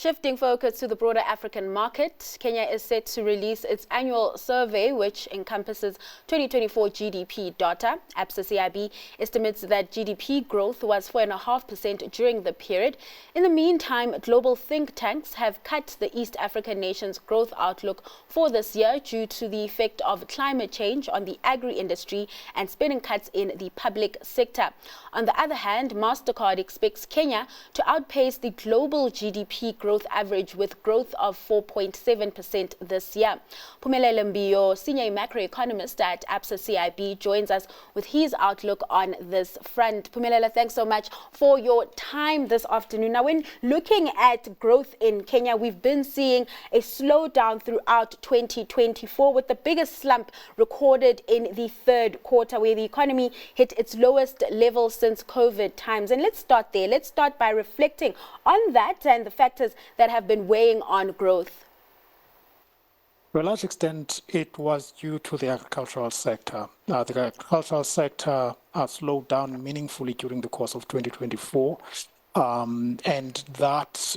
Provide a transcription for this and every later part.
Shifting focus to the broader African market, Kenya is set to release its annual survey, which encompasses 2024 GDP data. Absa CIB estimates that GDP growth was 4.5% during the period. In the meantime, global think tanks have cut the East African nation's growth outlook for this year due to the effect of climate change on the agri-industry and spending cuts in the public sector. On the other hand, MasterCard expects Kenya to outpace the global GDP growth average with growth of 4.7% this year. Phumelele Mbiyo, senior macroeconomist at Absa CIB, joins us with his outlook on this front. Phumelele, thanks so much for your time this afternoon. Now, when looking at growth in Kenya, we've been seeing a slowdown throughout 2024, with the biggest slump recorded in the third quarter, where the economy hit its lowest level since COVID times. And let's start there. Let's start by reflecting on that and the factors that have been weighing on growth. To a large extent, it was due to the agricultural sector. The agricultural sector slowed down meaningfully during the course of 2024, and that,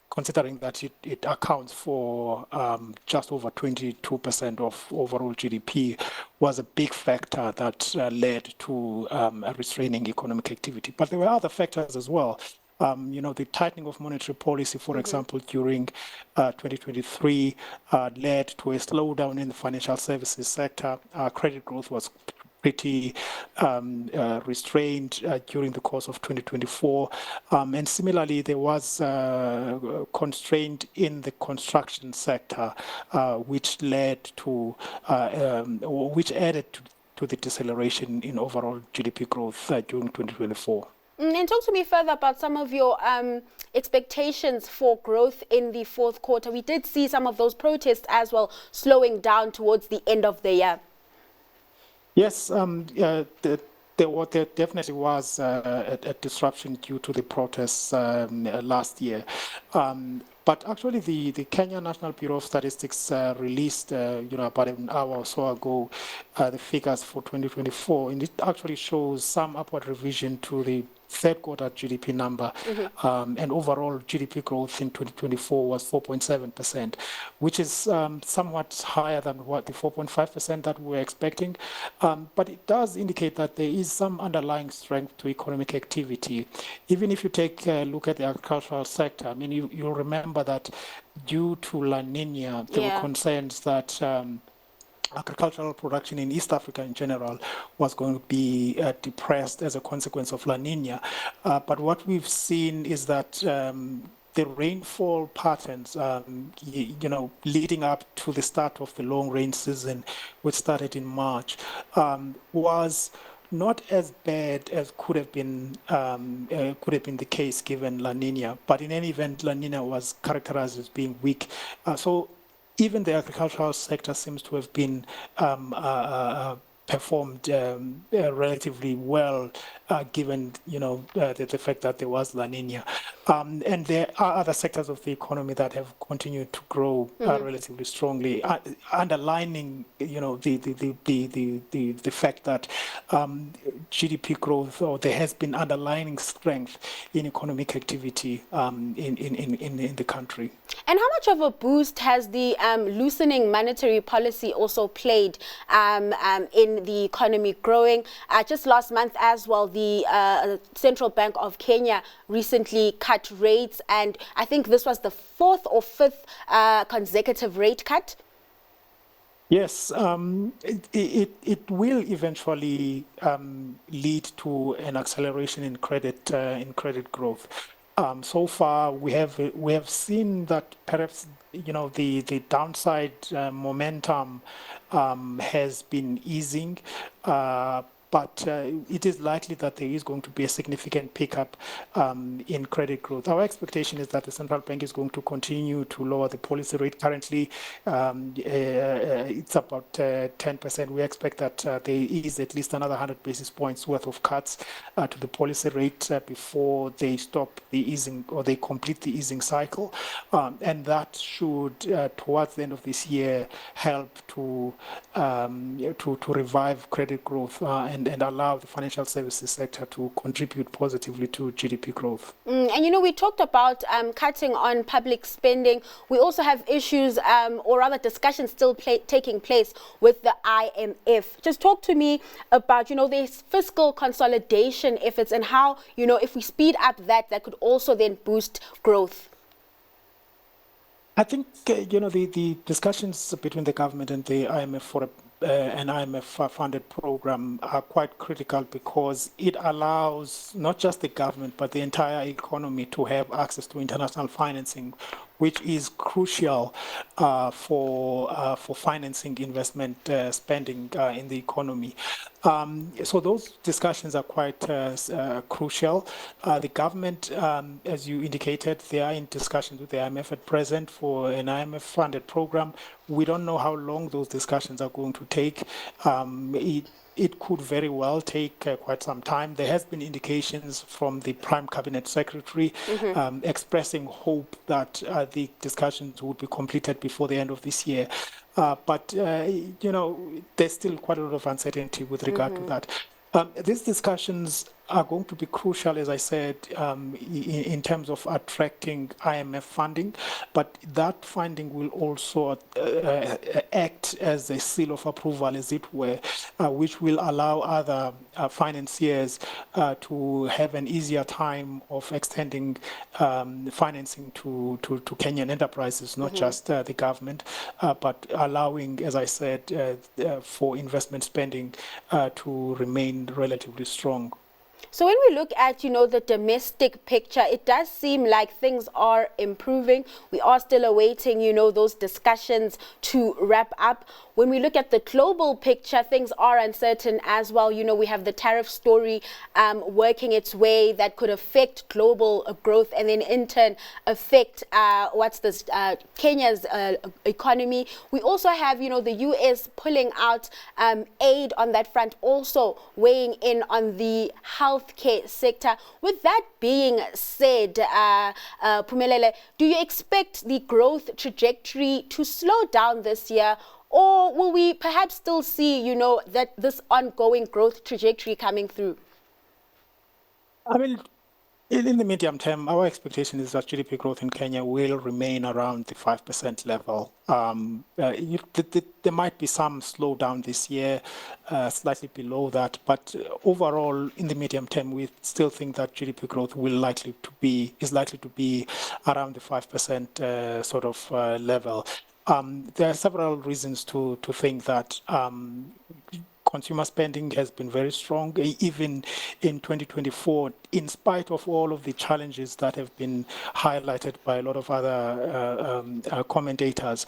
considering that it accounts for just over 22% of overall GDP, was a big factor that led to a restraining economic activity. But there were other factors as well. The tightening of monetary policy, for example, during 2023 led to a slowdown in the financial services sector. Credit growth was pretty restrained during the course of 2024. And similarly, there was constraint in the construction sector, which led to, which added to the deceleration in overall GDP growth during 2024. And talk to me further about some of your expectations for growth in the fourth quarter. We did see some of those protests as well slowing down towards the end of the year. Yes, there definitely was a disruption due to the protests last year. But actually, the Kenya National Bureau of Statistics released, about an hour or so ago, the figures for 2024, and it actually shows some upward revision to the third quarter GDP number, and overall GDP growth in 2024 was 4.7%, which is somewhat higher than what the 4.5% that we were expecting. But it does indicate that there is some underlying strength to economic activity. Even if you take a look at the agricultural sector, I mean, you'll remember that due to La Nina, there were concerns that agricultural production in East Africa in general was going to be depressed as a consequence of La Nina. But what we've seen is that the rainfall patterns, leading up to the start of the long rain season, which started in March, was not as bad as could have been the case given La Nina. But in any event, La Nina was characterized as being weak. So even the agricultural sector seems to have been performed relatively well, given the fact that there was La Nina. And there are other sectors of the economy that have continued to grow relatively strongly, underlining the fact that GDP growth, or there has been underlying strength in economic activity in the country. And how much of a boost has the loosening monetary policy also played in the economy growing? Just last month as well, the Central Bank of Kenya recently cut rates, and I think this was the fourth or fifth consecutive rate cut. Yes, it will eventually lead to an acceleration in credit growth. So far, we have seen that perhaps the downside momentum has been easing, but it is likely that there is going to be a significant pickup in credit growth. Our expectation is that the central bank is going to continue to lower the policy rate. Currently, it's about 10%. We expect that there is at least another 100 basis points worth of cuts to the policy rate before they stop the easing, or they complete the easing cycle. And that should, towards the end of this year, help to revive credit growth and allow the financial services sector to contribute positively to GDP growth. And we talked about cutting on public spending. We also have issues, or rather discussions still taking place with the IMF. Just talk to me about, these fiscal consolidation efforts and how, if we speed up that could also then boost growth. I think, the discussions between the government and the IMF for an IMF-funded program are quite critical because it allows not just the government but the entire economy to have access to international financing, which is crucial for financing investment spending in the economy. So those discussions are quite crucial. The government, as you indicated, they are in discussions with the IMF at present for an IMF-funded program. We don't know how long those discussions are going to take. It could very well take quite some time. There has been indications from the Prime Cabinet Secretary expressing hope that the discussions would be completed before the end of this year. But there's still quite a lot of uncertainty with regard to that. These discussions are going to be crucial, as I said, in terms of attracting IMF funding, but that funding will also act as a seal of approval, as it were, which will allow other financiers to have an easier time of extending financing to Kenyan enterprises, not just the government, but allowing, as I said, for investment spending to remain relatively strong. So when we look at, the domestic picture, it does seem like things are improving. We are still awaiting, those discussions to wrap up. When we look at the global picture, things are uncertain as well. We have the tariff story working its way that could affect global growth and then in turn affect Kenya's economy. We also have, the US pulling out aid on that front, also weighing in on the healthcare sector. With that being said, Phumelele, do you expect the growth trajectory to slow down this year? Or will we perhaps still see, that this ongoing growth trajectory coming through? I mean, in the medium term, our expectation is that GDP growth in Kenya will remain around the 5% level. There might be some slowdown this year, slightly below that, but overall, in the medium term, we still think that GDP growth is likely to be around the 5% sort of level. There are several reasons to think that consumer spending has been very strong, even in 2024, in spite of all of the challenges that have been highlighted by a lot of other commentators.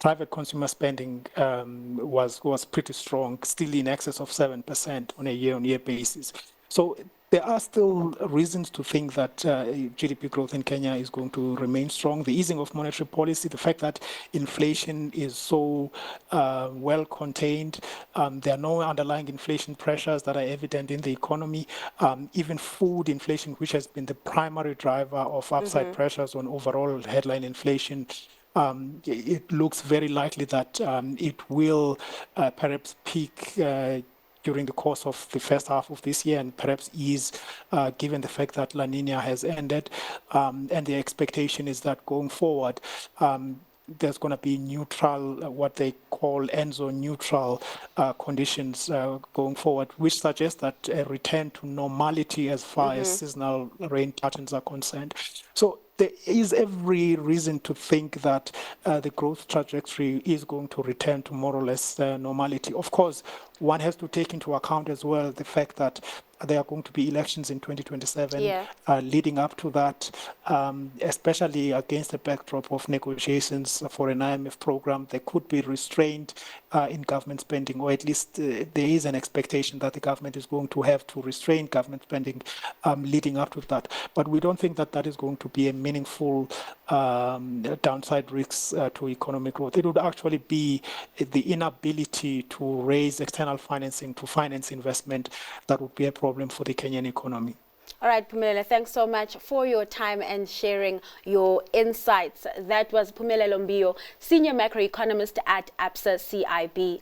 Private consumer spending was pretty strong, still in excess of 7% on a year-on-year basis. So there are still reasons to think that GDP growth in Kenya is going to remain strong. The easing of monetary policy, the fact that inflation is so well contained, there are no underlying inflation pressures that are evident in the economy. Even food inflation, which has been the primary driver of upside pressures on overall headline inflation, it looks very likely that it will perhaps peak during the course of the first half of this year and perhaps ease given the fact that La Nina has ended. And the expectation is that going forward, there's going to be neutral, what they call ENZO neutral conditions going forward, which suggests that a return to normality as far as seasonal rain patterns are concerned. So there is every reason to think that the growth trajectory is going to return to more or less normality. Of course, one has to take into account as well the fact that there are going to be elections in 2027 leading up to that, especially against the backdrop of negotiations for an IMF program. There could be restraint in government spending, or at least there is an expectation that the government is going to have to restrain government spending leading up to that. But we don't think that that is going to be a meaningful downside risks to economic growth. It would actually be the inability to raise external financing to finance investment that would be a problem for the Kenyan economy. All right, Phumelele, thanks so much for your time and sharing your insights. That was Phumelele Mbiyo, Senior Macroeconomist at Absa CIB.